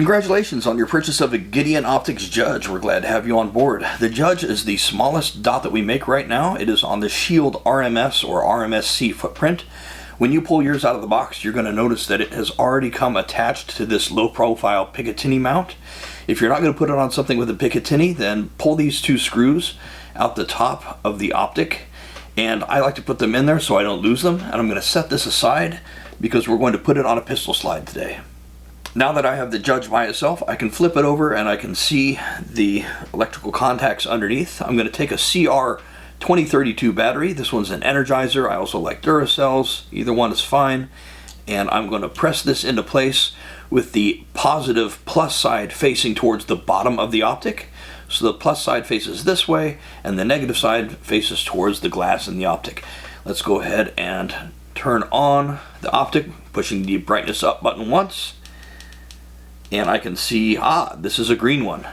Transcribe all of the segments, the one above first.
Congratulations on your purchase of a Gideon Optics Judge. We're glad to have you on board. The Judge is the smallest dot that we make right now. It is on the Shield RMS or RMSC footprint. When you pull yours out of the box, you're going to notice that it has already come attached to this low-profile Picatinny mount. If you're not going to put it on something with a Picatinny, then pull these two screws out the top of the optic. And I like to put them in there so I don't lose them. And I'm going to set this aside because we're going to put it on a pistol slide today. Now that I have the Judge by itself, I can flip it over and I can see the electrical contacts underneath. I'm going to take a CR 2032 battery. This one's an Energizer. I also like Duracells. Either one is fine. And I'm going to press this into place with the positive plus side facing towards the bottom of the optic. So the plus side faces this way and the negative side faces towards the glass in the optic. Let's go ahead and turn on the optic, pushing the brightness up button once. And I can see, this is a green one.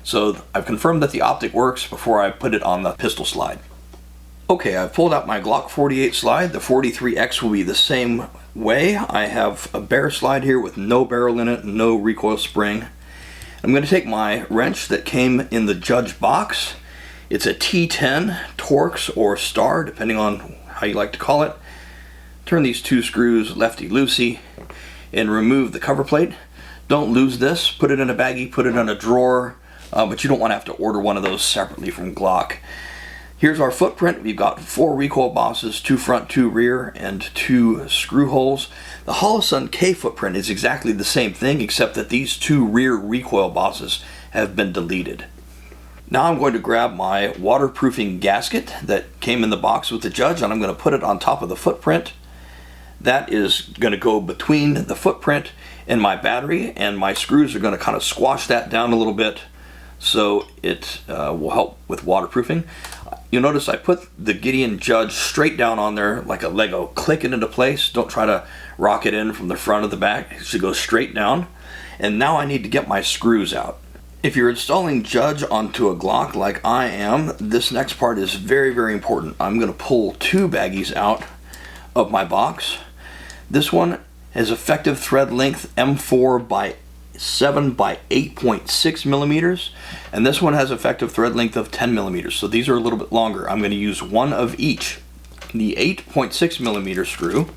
So I've confirmed that the optic works before I put it on the pistol slide. Okay, I've pulled out my Glock 48 slide. The 43X will be the same way. I have a bare slide here with no barrel in it, no recoil spring. I'm going to take my wrench that came in the Judge box. It's a T10 Torx or Star, depending on how you like to call it. Turn these two screws lefty-loosey and remove the cover plate. Don't lose this. Put it in a baggie, put it in a drawer, but you don't want to have to order one of those separately from Glock. Here's our footprint. We've got 4 recoil bosses, 2 front, 2 rear, and 2 screw holes. The Holosun K footprint is exactly the same thing, except that these 2 rear recoil bosses have been deleted. Now I'm going to grab my waterproofing gasket that came in the box with the Judge, and I'm going to put it on top of the footprint. That is going to go between the footprint and my battery, and my screws are going to kind of squash that down a little bit so it will help with waterproofing. You'll notice I put the Gideon Judge straight down on there like a Lego. Click it into place. Don't try to rock it in from the front or the back. It should go straight down. And now I need to get my screws out. If you're installing Judge onto a Glock like I am, this next part is very, very important. I'm going to pull 2 baggies out of my box. This one has effective thread length M4 by 7 by 8.6 millimeters, and this one has effective thread length of 10 millimeters. So these are a little bit longer. I'm going to use one of each. The 8.6 millimeter screw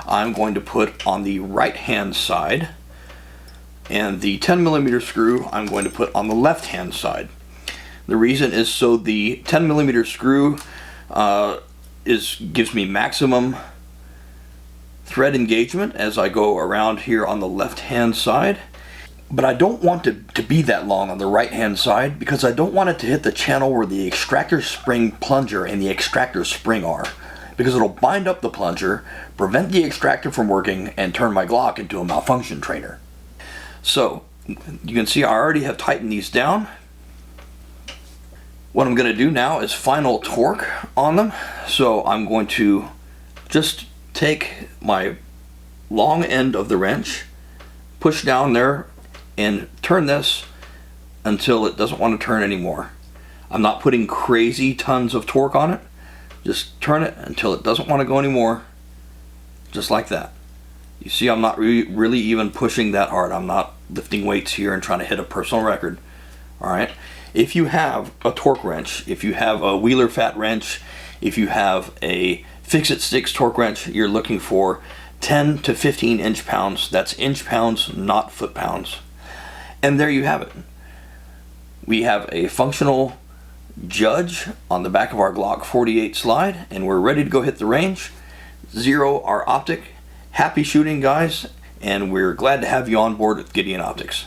I'm going to put on the right hand side, and the 10 millimeter screw I'm going to put on the left hand side. The reason is so the 10 millimeter screw gives me maximum thread engagement as I go around here on the left hand side, but I don't want it to be that long on the right hand side because I don't want it to hit the channel where the extractor spring plunger and the extractor spring are, because it'll bind up the plunger, prevent the extractor from working, and turn my Glock into a malfunction trainer. So you can see I already have tightened these down. What I'm going to do now is final torque on them. So I'm going to just take my long end of the wrench, push down there, and turn this until it doesn't want to turn anymore. I'm not putting crazy tons of torque on it. Just turn it until it doesn't want to go anymore, just like that. You see, I'm not really even pushing that hard. I'm not lifting weights here and trying to hit a personal record. Alright, if you have a torque wrench, if you have a Wheeler fat wrench, if you have a Fix-It Sticks torque wrench, you're looking for 10 to 15 inch-pounds. That's inch-pounds, not foot-pounds. And there you have it. We have a functional Judge on the back of our Glock 48 slide, and we're ready to go hit the range, zero our optic. Happy shooting, guys, and we're glad to have you on board with Gideon Optics.